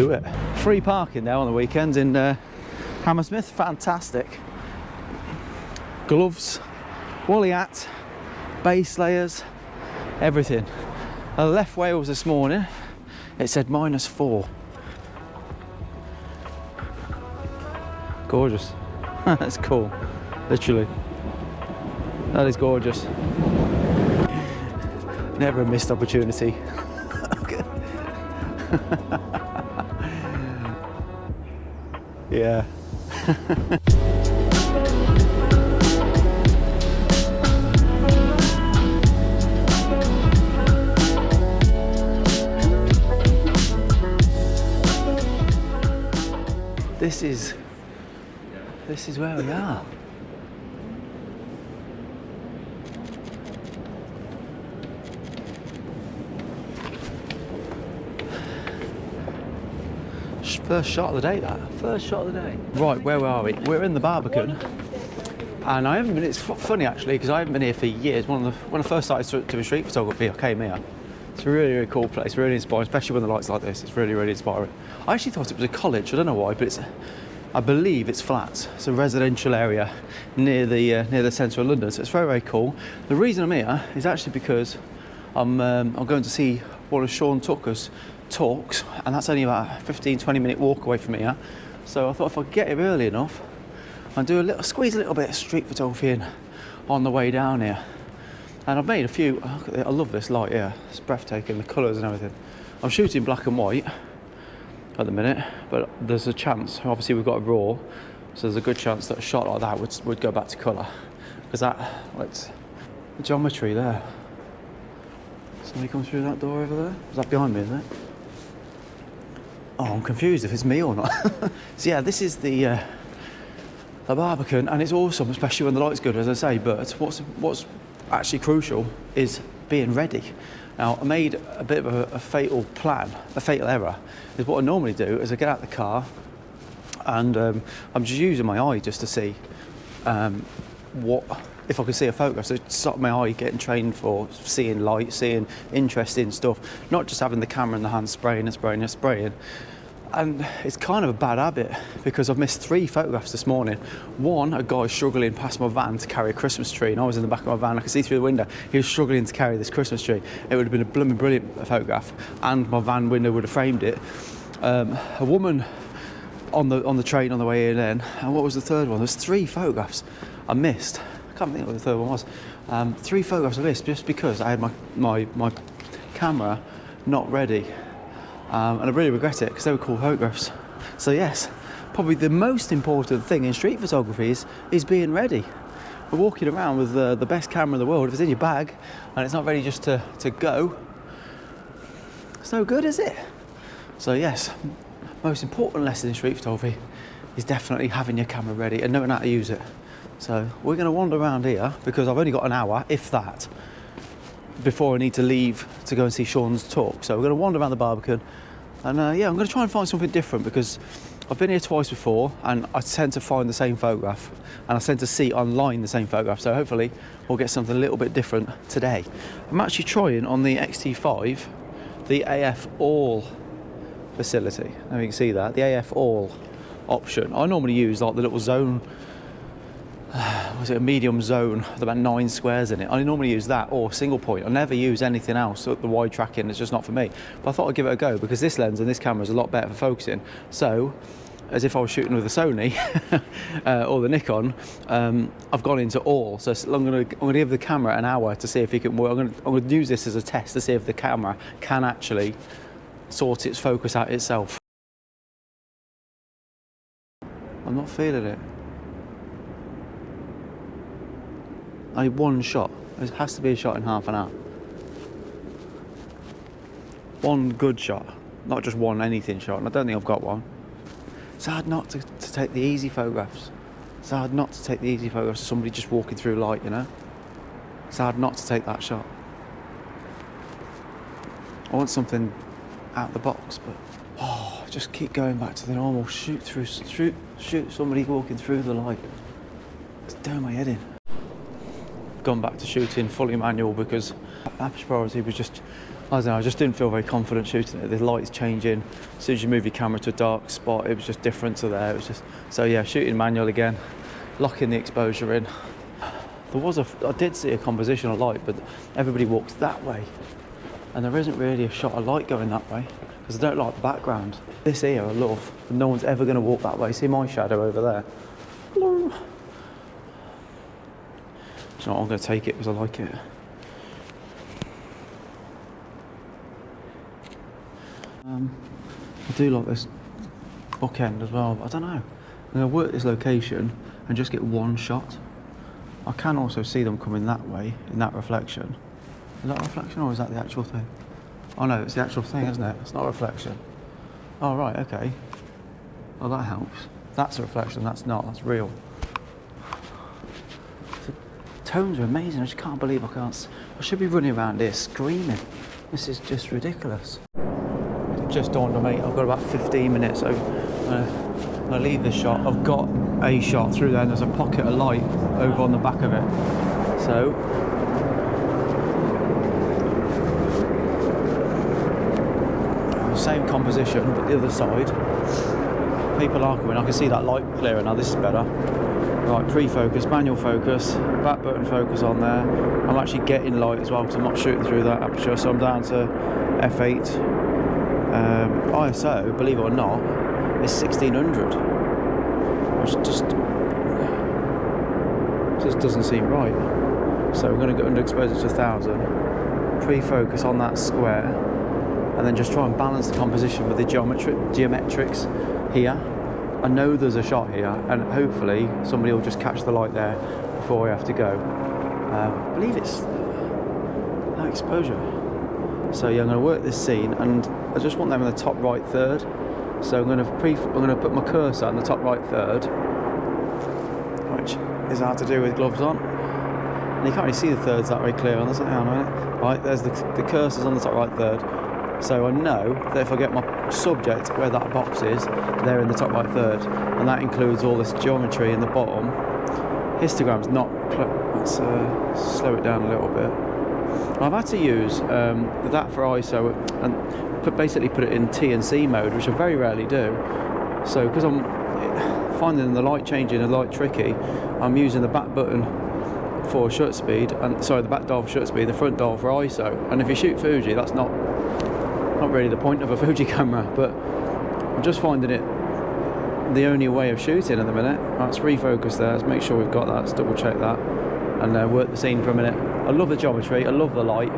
do it. Free parking there on the weekends in Hammersmith, fantastic. Gloves, woolly hat, base layers, everything. I left Wales this morning, it said -4. Gorgeous. That's cool, literally. That is gorgeous. Never a missed opportunity. Yeah. This is where we are. First shot of the day, that. First shot of the day. Right, where are we? We're in the Barbican. And I haven't been, it's funny actually, because I haven't been here for years. When I first started doing street photography, I came here. It's a really, really cool place, really inspiring, especially when the lights like this. It's really, really inspiring. I actually thought it was a college, I don't know why, but I believe it's flats. It's a residential area near the centre of London, so it's very, very cool. The reason I'm here is actually because I'm going to see one of Sean Tucker's talks, and that's only about a 15-20 minute walk away from here. So I thought if I could get here early enough and squeeze a little bit of street photography in on the way down here. And I've made a few. I love this light here, it's breathtaking, the colours and everything. I'm shooting black and white at the minute, but there's a chance, obviously we've got a RAW, so there's a good chance that a shot like that would go back to colour, because it's the geometry there. Somebody come through that door over there? Is that behind me, isn't it? Oh, I'm confused if it's me or not. So yeah, this is the Barbican, and it's awesome, especially when the light's good, as I say, but what's actually crucial is being ready. Now, I made a bit of a fatal error, is what I normally do is I get out the car and I'm just using my eye just to see if I can see a photograph. So start my eye getting trained for seeing light, seeing interesting stuff, not just having the camera in the hand spraying and spraying and spraying. And it's kind of a bad habit because I've missed 3 photographs this morning. One, a guy struggling past my van to carry a Christmas tree, and I was in the back of my van, I could see through the window, he was struggling to carry this Christmas tree. It would have been a blooming brilliant photograph, and my van window would have framed it. A woman on the train on the way in, and what was the third one? There was 3 photographs I missed. I can't think what the third one was. 3 photographs I missed just because I had my camera not ready. And I really regret it because they were cool photographs. So yes, probably the most important thing in street photography is being ready. We're walking around with the best camera in the world. If it's in your bag and it's not ready just to go, it's no good, is it? So yes, most important lesson in street photography is definitely having your camera ready and knowing how to use it. So we're going to wander around here because I've only got an hour, if that, before I need to leave to go and see Sean's talk. So we're going to wander around the Barbican, and yeah, I'm going to try and find something different because I've been here twice before and I tend to find the same photograph and I tend to see online the same photograph, so hopefully we'll get something a little bit different today. I'm actually trying on the XT5 the AF All facility. Now you can see that, the AF All option. I normally use like the little zone, was it a medium zone with about 9 squares in it. I normally use that or single point. I never use anything else. The wide tracking is just not for me. But I thought I'd give it a go because this lens and this camera is a lot better for focusing. So, as if I was shooting with a Sony or the Nikon, I've gone into all. So I'm going to give the camera an hour to see if it can work. I'm going to use this as a test to see if the camera can actually sort its focus out itself. I'm not feeling it. Only one shot. It has to be a shot in half an hour. One good shot, not just one anything shot, and I don't think I've got one. It's hard not to take the easy photographs. It's hard not to take the easy photographs of somebody just walking through light, you know? It's hard not to take that shot. I want something out the box, but just keep going back to the normal. Shoot somebody walking through the light. It's doing my head in. Gone back to shooting fully manual because aperture priority was just I don't know, I just didn't feel very confident shooting it. The light's changing. As soon as you move your camera to a dark spot, it was just different to there. It was just, so yeah, shooting manual again, locking the exposure in. I did see a composition of light, but everybody walks that way. And there isn't really a shot of light going that way, because I don't like the background. This here I love, but no one's ever gonna walk that way. See my shadow over there? Hello. So I'm gonna take it because I like it. I do like this bookend as well, but I don't know. I'm going to work this location and just get one shot. I can also see them coming that way in that reflection. Is that a reflection or is that the actual thing? Oh no, it's the actual thing, isn't it? It's not a reflection. Oh right, okay. Well, that helps. That's a reflection, that's not, that's real. The tones are amazing, I just can't believe I should be running around here screaming. This is just ridiculous. Just dawned on me, I've got about 15 minutes, so I'm going to leave this shot. I've got a shot through there and there's a pocket of light over on the back of it. So, same composition, but the other side. People are coming, I can see that light clearer now, this is better. Right, pre-focus, manual focus, back button focus on there. I'm actually getting light as well because I'm not shooting through that aperture, so I'm down to f8. ISO, believe it or not, is 1600, which just doesn't seem right. So we're going to go underexpose it to 1000, pre-focus on that square, and then just try and balance the composition with the geometrics here. I know there's a shot here, and hopefully somebody will just catch the light there before we have to go. I believe it's that exposure. So yeah, I'm going to work this scene, and I just want them in the top right third. So I'm going to put my cursor in the top right third, which is hard to do with gloves on. And you can't really see the thirds that very clear on this. Hang on a minute. Right, there's the cursor's on the top right third. So I know that if I get my subject where that box is, they're in the top right third, and that includes all this geometry in the bottom. Histogram's not. Let's slow it down a little bit. I've had to use that for ISO and basically put it in TNC mode, which I very rarely do. So because I'm finding the light changing a light tricky, I'm using the back button for shutter speed, and sorry, the back dial for shutter speed, the front dial for ISO. And if you shoot Fuji, that's not really the point of a Fuji camera, but I'm just finding it the only way of shooting at the minute. Let's refocus there, let's make sure we've got that, let's double check that, and work the scene for a minute. I love the geometry, I love the light.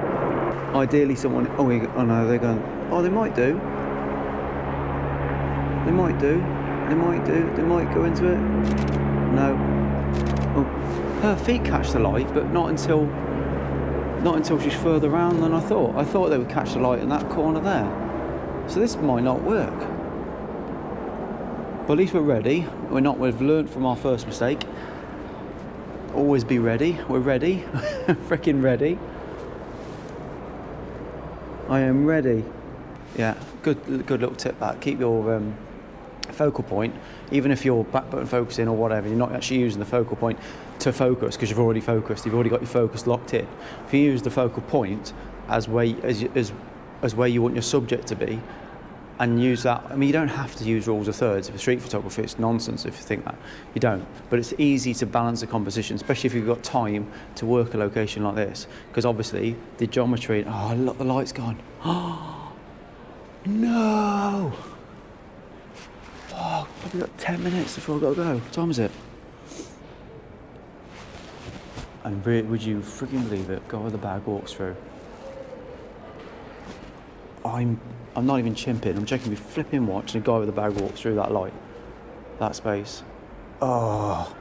Ideally someone, oh no, they're going, oh they might do. They might go into it. No. Oh, her feet catch the light, but not until she's further around than I thought. I thought they would catch the light in that corner there. So this might not work. But at least we're ready. We've learned from our first mistake. Always be ready. We're ready. Freaking ready. I am ready. Yeah, good little tip back. Keep your focal point, even if you're back button focusing or whatever, you're not actually using the focal point to focus because you've already focused, you've already got your focus locked in. If you use the focal point as where you want your subject to be, and use that, I mean, you don't have to use rules of thirds. If it's street photography, it's nonsense if you think that. You don't. But it's easy to balance the composition, especially if you've got time to work a location like this. Because obviously, the geometry, oh, look, the light's gone. Oh, no! Oh, probably got 10 minutes before I've got to go. What time is it? And would you freaking believe it? Guy with the bag walks through. I'm not even chimping, I'm checking my flipping watch and a guy with a bag walks through that light. That space. Oh.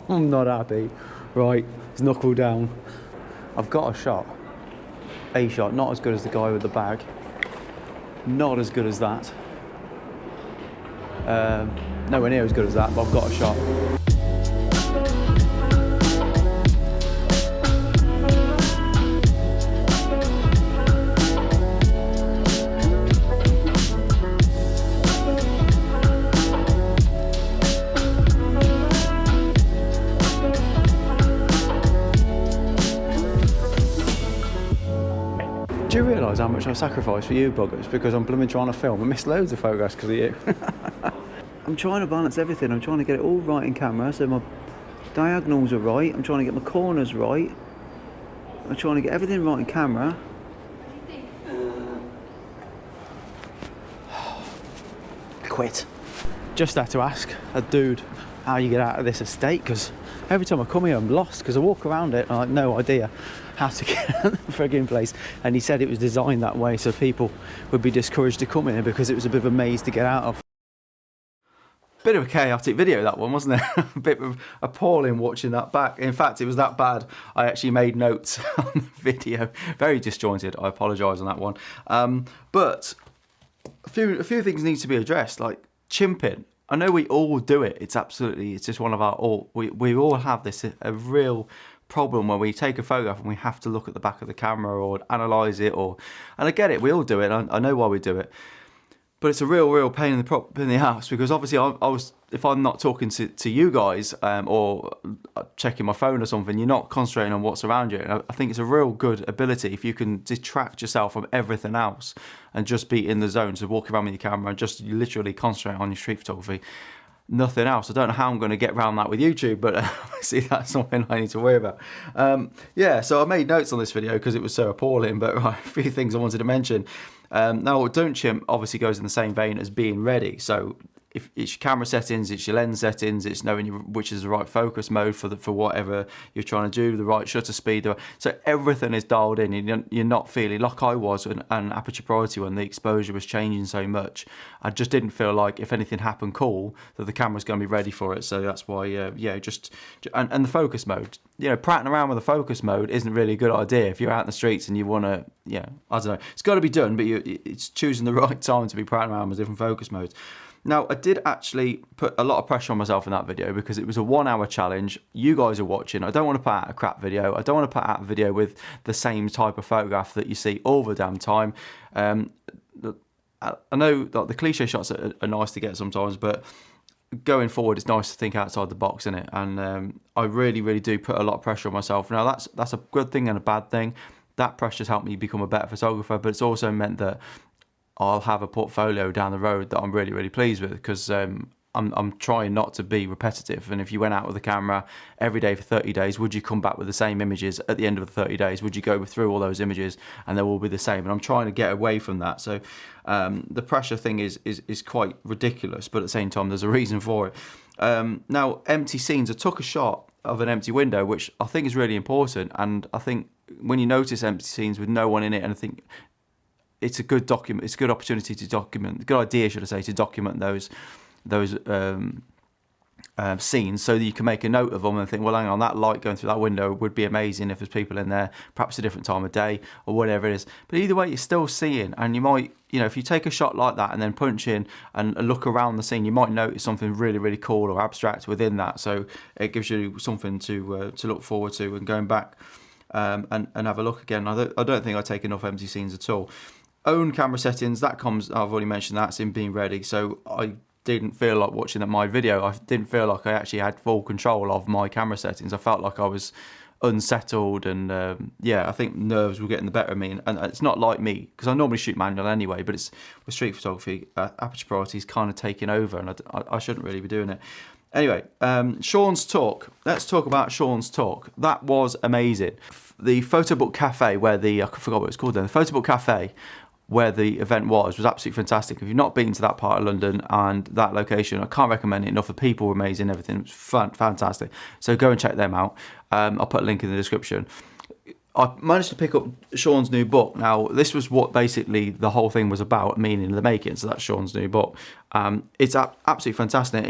I'm not happy. Right, it's knuckle down. I've got a shot. A shot, not as good as the guy with the bag. Not as good as that. Nowhere near as good as that, but I've got a shot. Do you realise how much I sacrifice for you buggers because I'm blooming trying to film? I missed loads of photographs because of you. I'm trying to balance everything. I'm trying to get it all right in camera, so my diagonals are right. I'm trying to get my corners right. I'm trying to get everything right in camera. Quit. Just had to ask a dude how you get out of this estate, because every time I come here I'm lost, because I walk around it and I have no idea how to get out of the frigging place. And he said it was designed that way so people would be discouraged to come here because it was a bit of a maze to get out of. Bit of a chaotic video, that one, wasn't it? A bit appalling watching that back. In fact, it was that bad I actually made notes on the video. Very disjointed. I apologise on that one. But a few things need to be addressed, like chimping. I know we all do it. It's just one of our all. We all have this a real problem where we take a photograph and we have to look at the back of the camera or analyse it, and I get it. We all do it. I know why we do it. But it's a real pain in the ass, because obviously if I'm not talking to you guys or checking my phone or something, you're not concentrating on what's around you. And I think it's a real good ability if you can detract yourself from everything else and just be in the zone. So walk around with your camera and just literally concentrate on your street photography. Nothing else. I don't know how I'm going to get around that with YouTube, but see, that's something I need to worry about. Yeah, so I made notes on this video because it was so appalling, but right, a few things I wanted to mention. Now, don't chimp obviously goes in the same vein as being ready. So if it's your camera settings, it's your lens settings, it's knowing which is the right focus mode for whatever you're trying to do, the right shutter speed. So everything is dialed in. You're not feeling like I was an aperture priority when the exposure was changing so much. I just didn't feel like if anything happened cool that the camera's going to be ready for it. So that's why, yeah, and the focus mode. You know, prattling around with the focus mode isn't really a good idea if you're out in the streets and you want to, yeah, I don't know. It's got to be done, but it's choosing the right time to be prattling around with different focus modes. Now, I did actually put a lot of pressure on myself in that video because it was a 1 hour challenge. You guys are watching. I don't want to put out a crap video. I don't want to put out a video with the same type of photograph that you see all the damn time. I know that the cliche shots are nice to get sometimes, but going forward, it's nice to think outside the box, isn't it? And I really do put a lot of pressure on myself. Now, that's a good thing and a bad thing. That pressure's helped me become a better photographer, but it's also meant that I'll have a portfolio down the road that I'm really pleased with, because I'm trying not to be repetitive. And if you went out with a camera every day for 30 days, would you come back with the same images at the end of the 30 days? Would you go through all those images and they will be the same? And I'm trying to get away from that. So the pressure thing is quite ridiculous, but at the same time, there's a reason for it. Now, empty scenes. I took a shot of an empty window, which I think is really important. And I think when you notice empty scenes with no one in it, and I think it's a good document. It's a good opportunity to document. Good idea, should I say, to document those scenes, so that you can make a note of them and think, well, hang on, that light going through that window would be amazing if there's people in there, perhaps a different time of day or whatever it is. But either way, you're still seeing, and you might, you know, if you take a shot like that and then punch in and look around the scene, you might notice something really cool or abstract within that. So it gives you something to look forward to and going back and have a look again. I don't think I take enough empty scenes at all. Own camera settings, that comes, I've already mentioned that's in being ready. So I didn't feel like watching my video. I didn't feel like I actually had full control of my camera settings. I felt like I was unsettled, and yeah, I think nerves were getting the better of me. And it's not like me, because I normally shoot manual anyway, but it's with street photography, aperture priority is kind of taking over, and I shouldn't really be doing it. Anyway, Sean's talk. Let's talk about Sean's talk. That was amazing. The photo book cafe where I forgot what it's called then. The photo book cafe where the event was absolutely fantastic. If you've not been to that part of London and that location, I can't recommend it enough. The people were amazing, everything was fantastic. So go and check them out. I'll put a link in the description. I managed to pick up Sean's new book. Now, this was what basically the whole thing was about, Meaning in the Making. So that's Sean's new book. It's absolutely fantastic.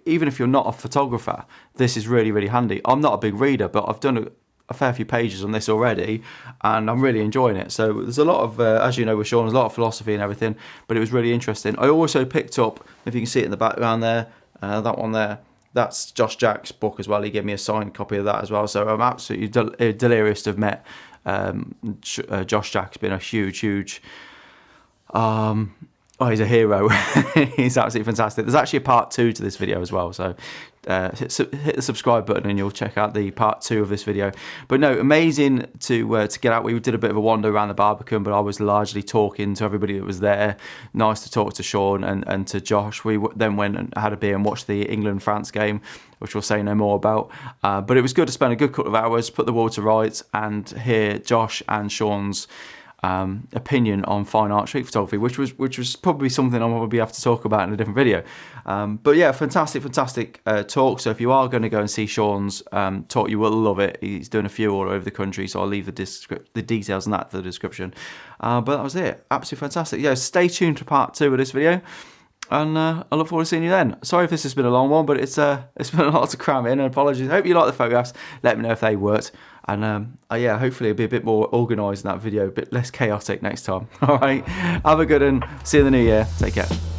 Even if you're not a photographer, this is really handy. I'm not a big reader, but I've done a fair few pages on this already, and I'm really enjoying it. So there's a lot of, as you know with Sean, there's a lot of philosophy and everything, but it was really interesting. I also picked up, if you can see it in the background there, that one there, that's Josh Jack's book as well. He gave me a signed copy of that as well. So I'm absolutely delirious to have met Josh Jack's been a huge he's a hero. He's absolutely fantastic. There's actually a part 2 to this video as well, so hit the subscribe button and you'll check out the part 2 of this video. But no, amazing to get out. We did a bit of a wander around the Barbican, but I was largely talking to everybody that was there. Nice to talk to Sean and to Josh. We then went and had a beer and watched the England-France game, which we'll say no more about. But it was good to spend a good couple of hours, put the world to rights, and hear Josh and Sean's opinion on fine art street photography, which was probably something I'll probably have to talk about in a different video. But yeah, fantastic talk. So if you are going to go and see Sean's talk, you will love it. He's doing a few all over the country, so I'll leave the details on that for the description. But that was it. Absolutely fantastic. Yeah, stay tuned to part 2 of this video. And I look forward to seeing you then. Sorry if this has been a long one, but it's been a lot to cram in, and apologies. I hope you like the photographs. Let me know if they worked. And yeah, hopefully it'll be a bit more organised in that video, a bit less chaotic next time. All right, have a good one. See you in the new year. Take care.